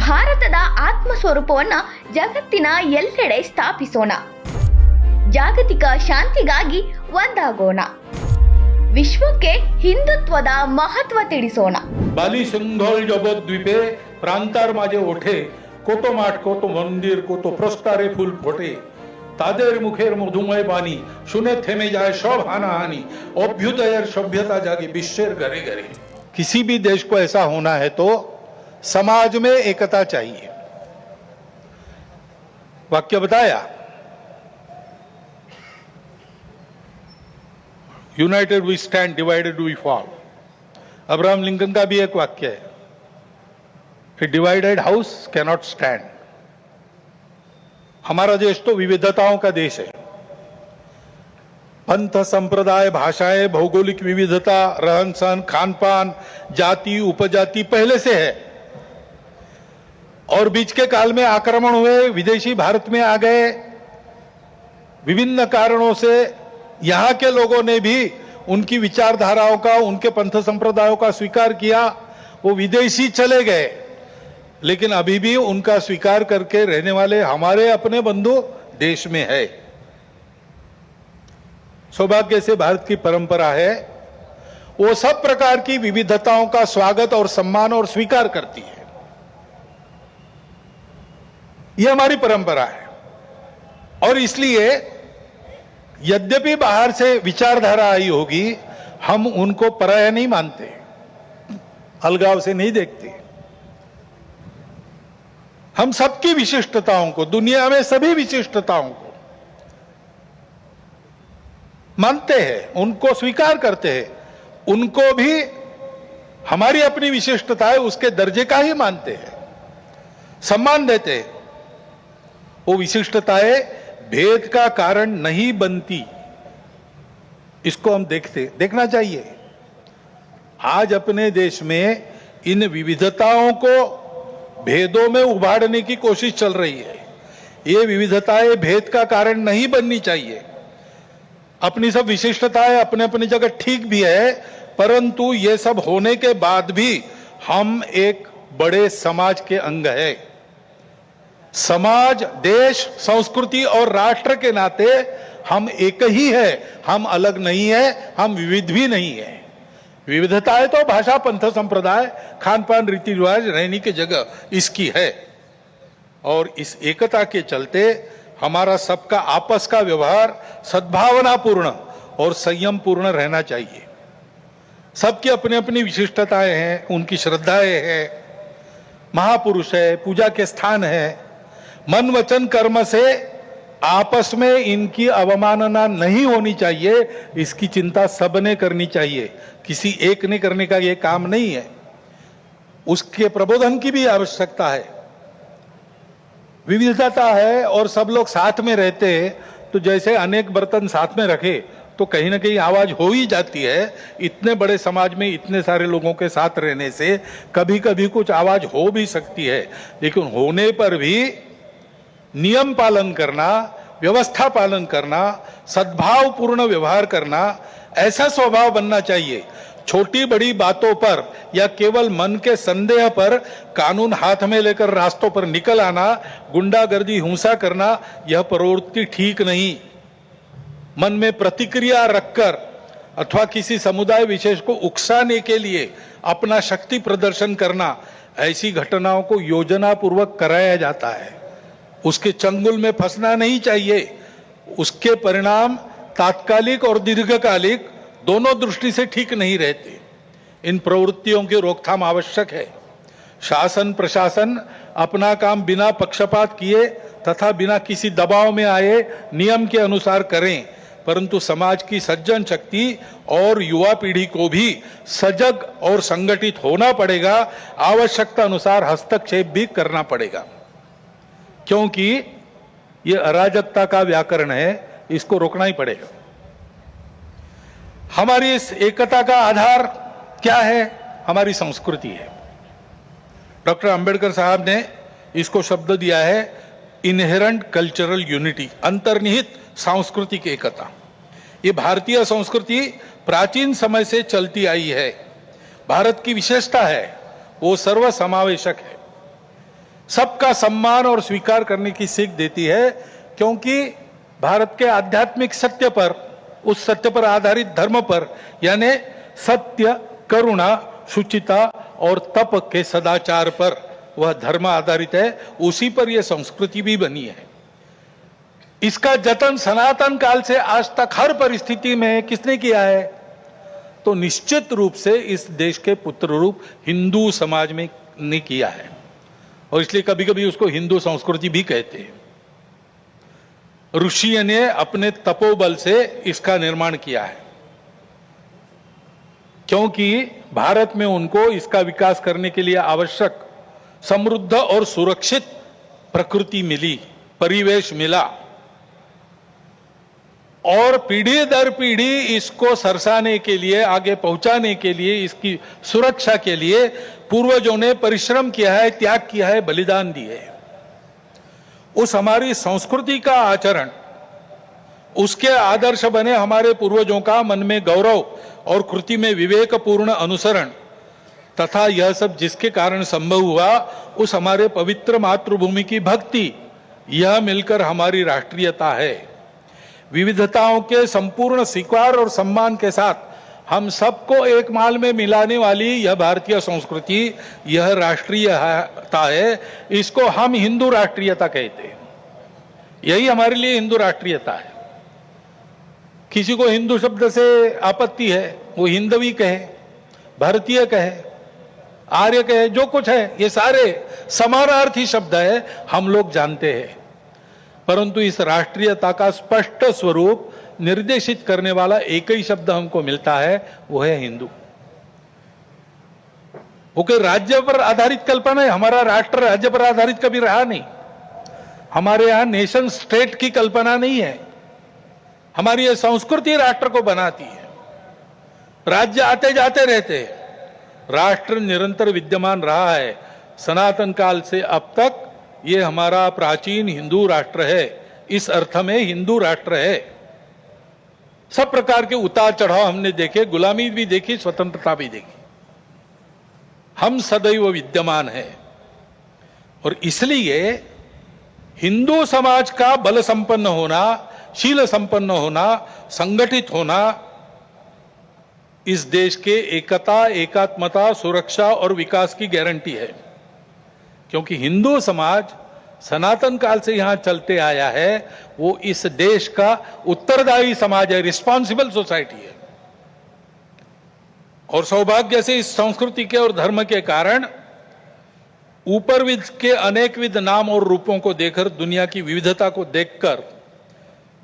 ಭಾರತದ ಆತ್ಮ ಸ್ವರೂಪವನ್ನು ಜಗತ್ತಿನ ಎಲ್ಲೆಡೆ ಸ್ಥಾಪಿಸೋಣ. ಜಾಗತಿಕ ಶಾಂತಿಗಾಗಿ ಒಂದಾಗೋಣ. ವಿಶ್ವಕ್ಕೆ ಹಿಂದುತ್ವದ ಮಹತ್ವ ತಿಳಿಸೋಣ. बाली सिंधोल जबद्वीपे प्रांतार माझे ओठे कोतो माठ कोतो मंदिर कोतो प्रस्तारे फूल फोटे तादेर मुखेर मधुमय बानी शुने थेमे जाए सब हानाहानी अभ्युदयर सभ्यता जागी विश्वेर घरे घरे. किसी भी देश को ऐसा होना है तो समाज में एकता चाहिए. वाक्य बताया, united we stand, divided we fall. Abraham Lincoln का भी एक वाक्य है, a divided house can not stand. हमारा देश तो विविधताओं का देश है. पंथ, संप्रदाय, भाषाएं, भौगोलिक विविधता, रहन सहन, खान पान, जाति उपजाति पहले से है. और बीच के काल में आक्रमण हुए, विदेशी भारत में आ गए. विभिन्न कारणों से यहां के लोगों ने भी उनकी विचारधाराओं का, उनके पंथ संप्रदायों का स्वीकार किया. वो विदेशी चले गए, लेकिन अभी भी उनका स्वीकार करके रहने वाले हमारे अपने बंधु देश में है. सौभाग्य से भारत की परंपरा है, वो सब प्रकार की विविधताओं का स्वागत और सम्मान और स्वीकार करती है. यह हमारी परंपरा है. और इसलिए यद्यपि बाहर से विचारधारा आई होगी, हम उनको पराया नहीं मानते, अलगाव से नहीं देखते. हम सबकी विशिष्टताओं को, दुनिया में सभी विशिष्टताओं को मानते हैं, उनको स्वीकार करते हैं. उनको भी हमारी अपनी विशिष्टता है उसके दर्जे का ही मानते हैं, सम्मान देते हैं. वो विशिष्टताएं भेद का कारण नहीं बनती, इसको हम देखना चाहिए. आज अपने देश में इन विविधताओं को भेदों में उभारने की कोशिश चल रही है. ये विविधताएं भेद का कारण नहीं बननी चाहिए. अपनी सब विशिष्टताएं अपने अपनी जगह ठीक भी है, परंतु ये सब होने के बाद भी हम एक बड़े समाज के अंग है. समाज, देश, संस्कृति और राष्ट्र के नाते हम एक ही है. हम अलग नहीं है, हम विविध भी नहीं है. विविधताएं तो भाषा, पंथ, संप्रदाय, खान पान, रीति रिवाज, रहने की जगह इसकी है. और इस एकता के चलते हमारा सबका आपस का व्यवहार सद्भावनापूर्ण और संयम पूर्ण रहना चाहिए. सबकी अपनी अपनी विशिष्टताएं हैं, उनकी श्रद्धाएं हैं, महापुरुष है, पूजा के स्थान है. मन वचन कर्म से आपस में इनकी अवमानना नहीं होनी चाहिए. इसकी चिंता सबने करनी चाहिए, किसी एक ने करने का यह काम नहीं है. उसके प्रबोधन की भी आवश्यकता है. विविधता है और सब लोग साथ में रहते हैं, तो जैसे अनेक बर्तन साथ में रखे तो कहीं ना कहीं आवाज हो ही जाती है. इतने बड़े समाज में इतने सारे लोगों के साथ रहने से कभी कभी कुछ आवाज हो भी सकती है, लेकिन होने पर भी नियम पालन करना, व्यवस्था पालन करना, सद्भावपूर्ण व्यवहार करना, ऐसा स्वभाव बनना चाहिए. छोटी बड़ी बातों पर या केवल मन के संदेह पर कानून हाथ में लेकर रास्तों पर निकल आना, गुंडागर्दी, हिंसा करना, यह प्रवृत्ति ठीक नहीं. मन में प्रतिक्रिया रखकर अथवा किसी समुदाय विशेष को उकसाने के लिए अपना शक्ति प्रदर्शन करना, ऐसी घटनाओं को योजनापूर्वक कराया जाता है. उसके चंगुल में फंसना नहीं चाहिए. उसके परिणाम तात्कालिक और दीर्घकालिक दोनों दृष्टि से ठीक नहीं रहते. इन प्रवृत्तियों की रोकथाम आवश्यक है. शासन प्रशासन अपना काम बिना पक्षपात किए तथा बिना किसी दबाव में आए नियम के अनुसार करें, परंतु समाज की सज्जन शक्ति और युवा पीढ़ी को भी सजग और संगठित होना पड़ेगा. आवश्यकता अनुसार हस्तक्षेप भी करना पड़ेगा, क्योंकि ये अराजकता का व्याकरण है, इसको रोकना ही पड़ेगा. हमारी इस एकता का आधार क्या है? हमारी संस्कृति है. डॉक्टर अंबेडकर साहब ने इसको शब्द दिया है इनहेरेंट कल्चरल यूनिटी, अंतर्निहित सांस्कृतिक एकता. ये भारतीय संस्कृति प्राचीन समय से चलती आई है. भारत की विशेषता है, वो सर्व समावेशक है. सबका सम्मान और स्वीकार करने की सीख देती है, क्योंकि भारत के आध्यात्मिक सत्य पर, उस सत्य पर आधारित धर्म पर, यानी सत्य, करुणा, शुचिता और तप के सदाचार पर वह धर्म आधारित है। उसी पर यह संस्कृति भी बनी है। इसका जतन सनातन काल से आज तक हर परिस्थिति में किसने किया है? तो निश्चित रूप से इस देश के पुत्र रूप हिंदू समाज में ने किया है, और इसलिए कभी कभी उसको हिंदू संस्कृति भी कहते हैं। ऋषि ने अपने तपोबल से इसका निर्माण किया है, क्योंकि भारत में उनको इसका विकास करने के लिए आवश्यक समृद्ध और सुरक्षित प्रकृति मिली, परिवेश मिला, और पीढ़ी दर पीढ़ी इसको सरसाने के लिए, आगे पहुंचाने के लिए, इसकी सुरक्षा के लिए पूर्वजों ने परिश्रम किया है, त्याग किया है, बलिदान दिए। उस हमारी संस्कृति का आचरण, उसके आदर्श बने हमारे पूर्वजों का मन में गौरव और कृति में विवेकपूर्ण अनुसरण तथा यह सब जिसके कारण संभव हुआ, उस हमारे पवित्र मातृभूमि की भक्ति, यह मिलकर हमारी राष्ट्रीयता है। विविधताओं के संपूर्ण स्वीकार और सम्मान के साथ हम सबको एक माल में मिलाने वाली यह भारतीय संस्कृति, यह राष्ट्रीयता है। इसको हम हिंदू राष्ट्रीयता कहते हैं। यही हमारे लिए हिंदू राष्ट्रीयता है। किसी को हिंदू शब्द से आपत्ति है, वो हिंदवी कहे, भारतीय कहे, आर्य कहे, जो कुछ है, ये सारे समानार्थी शब्द है, हम लोग जानते हैं। परंतु इस राष्ट्रीयता का स्पष्ट स्वरूप निर्देशित करने वाला एक ही शब्द हमको मिलता है, वो है हिंदू। वो कोई राज्य पर आधारित कल्पना है। हमारा राष्ट्र राज्य पर आधारित कभी रहा नहीं। हमारे यहां नेशन स्टेट की कल्पना नहीं है। हमारी यह संस्कृति राष्ट्र को बनाती है। राज्य आते जाते रहते हैं, राष्ट्र निरंतर विद्यमान रहा है। सनातन काल से अब तक ये हमारा प्राचीन हिंदू राष्ट्र है। इस अर्थ में हिंदू राष्ट्र है। सब प्रकार के उतार चढ़ाव हमने देखे, गुलामी भी देखी, स्वतंत्रता भी देखी। हम सदैव विद्यमान है, और इसलिए हिंदू समाज का बल संपन्न होना, शील संपन्न होना, संगठित होना इस देश के एकता, एकात्मता, सुरक्षा और विकास की गारंटी है। क्योंकि हिंदू समाज सनातन काल से यहां चलते आया है, वो इस देश का उत्तरदायी समाज है, रिस्पॉन्सिबल सोसाइटी है। और सौभाग्य से इस संस्कृति के और धर्म के कारण ऊपरविद के अनेकविध नाम और रूपों को देखकर, दुनिया की विविधता को देखकर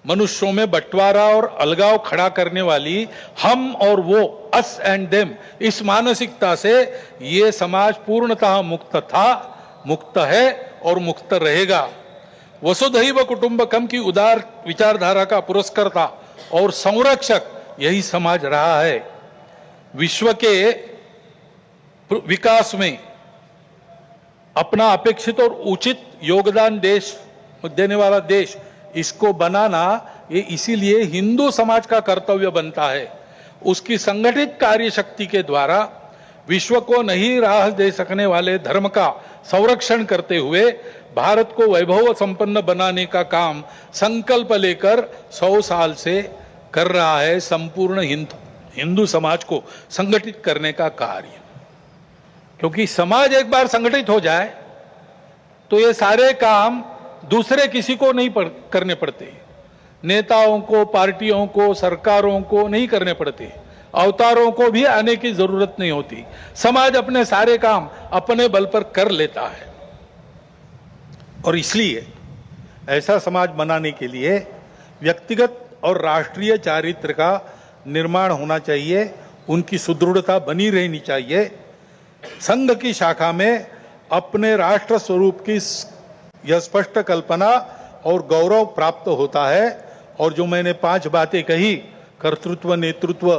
मनुष्यों में बंटवारा और अलगाव खड़ा करने वाली हम और वो, अस एंड देम, इस मानसिकता से ये समाज पूर्णतः मुक्त था, मुक्त है और मुक्त रहेगा। वसुधैव कुटुंबकम की उदार विचारधारा का पुरस्कर्ता और संरक्षक यही समाज रहा है। विश्व के विकास में अपना अपेक्षित और उचित योगदान देने वाला देश, इसको बनाना ये इसीलिए हिंदू समाज का कर्तव्य बनता है। उसकी संगठित कार्य शक्ति के द्वारा विश्व को नई राह दे सकने वाले धर्म का संरक्षण करते हुए भारत को वैभव संपन्न बनाने का काम संकल्प लेकर 100 साल से कर रहा है संपूर्ण हिंदू समाज को संगठित करने का कार्य। क्योंकि समाज एक बार संगठित हो जाए तो ये सारे काम दूसरे किसी को नहीं करने पड़ते। नेताओं को, पार्टियों को, सरकारों को नहीं करने पड़ते। अवतारों को भी आने की जरूरत नहीं होती। समाज अपने सारे काम अपने बल पर कर लेता है। और इसलिए ऐसा समाज बनाने के लिए व्यक्तिगत और राष्ट्रीय चारित्र का निर्माण होना चाहिए, उनकी सुदृढ़ता बनी रहनी चाहिए। संघ की शाखा में अपने राष्ट्र स्वरूप की यह स्पष्ट कल्पना और गौरव प्राप्त होता है। और जो मैंने 5 बातें कही, कर्तृत्व, नेतृत्व,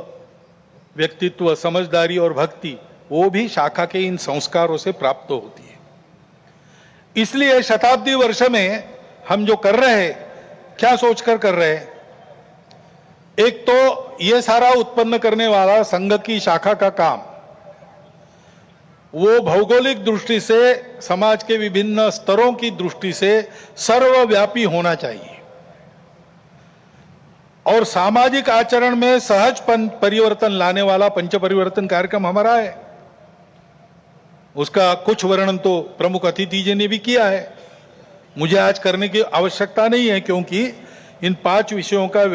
व्यक्तित्व, समझदारी और भक्ति, वो भी शाखा के इन संस्कारों से प्राप्त होती है। इसलिए शताब्दी वर्ष में हम जो कर रहे हैं, क्या सोचकर कर रहे हैं? एक तो ये सारा उत्पन्न करने वाला संघ की शाखा का काम, वो भौगोलिक दृष्टि से समाज के विभिन्न स्तरों की दृष्टि से सर्वव्यापी होना चाहिए और सामाजिक आचरण में सहज परिवर्तन लाने वाला पंच परिवर्तन कार्यक्रम हमारा है। उसका कुछ वर्णन तो प्रमुख अतिथि जी ने भी किया है, मुझे आज करने की आवश्यकता नहीं है, क्योंकि इन 5 विषयों का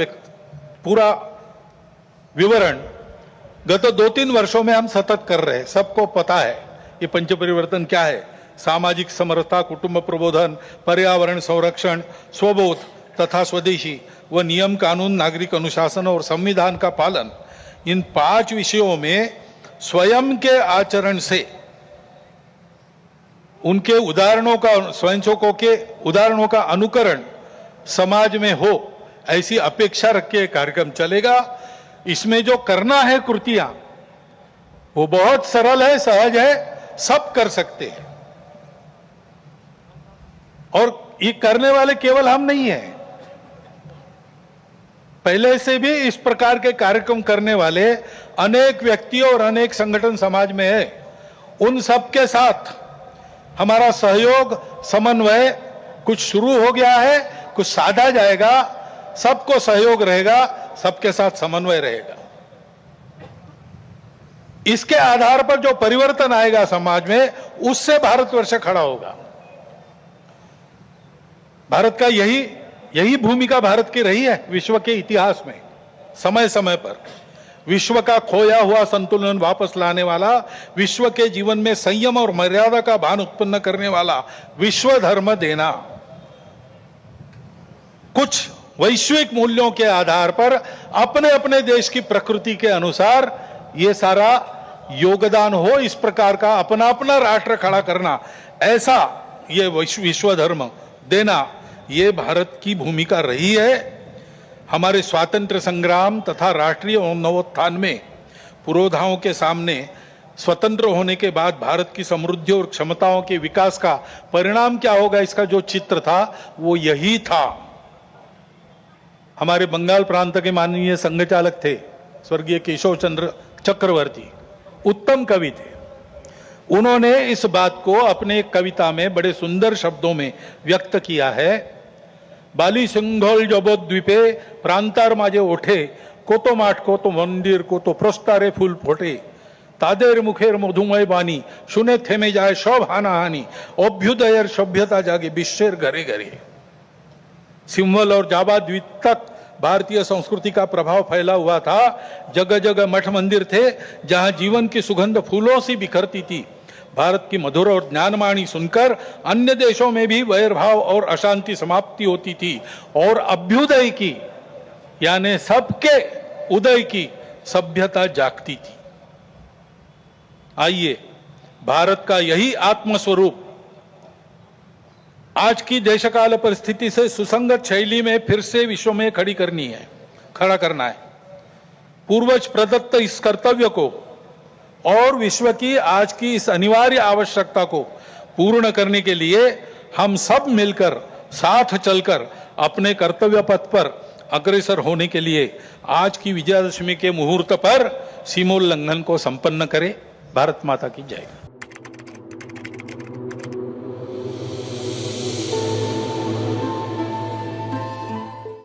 पूरा विवरण गत 2-3 वर्षों में हम सतत कर रहे हैं। सबको पता है ये पंच परिवर्तन क्या है। सामाजिक समरसता, कुटुंब प्रबोधन, पर्यावरण संरक्षण, स्वबोध तथा स्वदेशी व नियम कानून, नागरिक अनुशासन और संविधान का पालन, इन 5 विषयों में स्वयं के आचरण से उनके उदाहरणों का, स्वयंसेवकों के उदाहरणों का अनुकरण समाज में हो, ऐसी अपेक्षा रख के कार्यक्रम चलेगा। इसमें जो करना है कृतियां, वो बहुत सरल है, सहज है, सब कर सकते हैं और ये करने वाले केवल हम नहीं हैं। पहले से भी इस प्रकार के कार्यक्रम करने वाले अनेक व्यक्ति और अनेक संगठन समाज में है। उन सब के साथ हमारा सहयोग, समन्वय कुछ शुरू हो गया है, कुछ साधा जाएगा, सबको सहयोग रहेगा, सबके साथ समन्वय रहेगा। इसके आधार पर जो परिवर्तन आएगा समाज में, उससे भारतवर्ष खड़ा होगा। भारत का यही भूमिका भारत की रही है विश्व के इतिहास में। समय समय पर विश्व का खोया हुआ संतुलन वापस लाने वाला, विश्व के जीवन में संयम और मर्यादा का भान उत्पन्न करने वाला विश्व धर्म देना, कुछ वैश्विक मूल्यों के आधार पर अपने अपने देश की प्रकृति के अनुसार ये सारा योगदान हो, इस प्रकार का अपना अपना राष्ट्र खड़ा करना, ऐसा ये विश्व धर्म देना, ये भारत की भूमिका रही है। हमारे स्वातंत्र संग्राम तथा राष्ट्रीय नवोत्थान में पुरोधाओं के सामने स्वतंत्र होने के बाद भारत की समृद्धि और क्षमताओं के विकास का परिणाम क्या होगा, इसका जो चित्र था वो यही था। हमारे बंगाल प्रांत के माननीय संघचालक थे स्वर्गीय केशव चंद्र चक्रवर्ती, उत्तम कवि थे। उन्होंने इस बात को अपने कविता में बड़े सुंदर शब्दों में व्यक्त किया है। बाली सिंघल जबोद्वीपे प्रांतार माझे ओठे, कोतो माठ कोतो मंदिर कोतो प्रस्तारे फूल फोटे, तादेर मुखेर मधुमय बानी, शुने थेमे जाए सब हानाहानी, अभ्युदयर सभ्यता जागे विश्वेर घरे घरे। सिंहल और जावा द्वीप तक भारतीय संस्कृति का प्रभाव फैला हुआ था। जगह जगह मठ मंदिर थे जहां जीवन की सुगंध फूलों से बिखरती थी। भारत की मधुर और ज्ञानवाणी सुनकर अन्य देशों में भी वैरभाव और अशांति समाप्ति होती थी और अभ्युदय की, यानी सबके उदय की सभ्यता जागती थी। आइए, भारत का यही आत्मस्वरूप आज की देशकाल परिस्थिति से सुसंगत शैली में फिर से विश्व में खड़ा करना है। पूर्वज प्रदत्त इस कर्तव्य को और विश्व की आज की इस अनिवार्य आवश्यकता को पूर्ण करने के लिए हम सब मिलकर, साथ चलकर अपने कर्तव्य पथ पर अग्रसर होने के लिए आज की विजयादशमी के मुहूर्त पर सीमोल्लंघन को संपन्न करें। भारत माता की जय।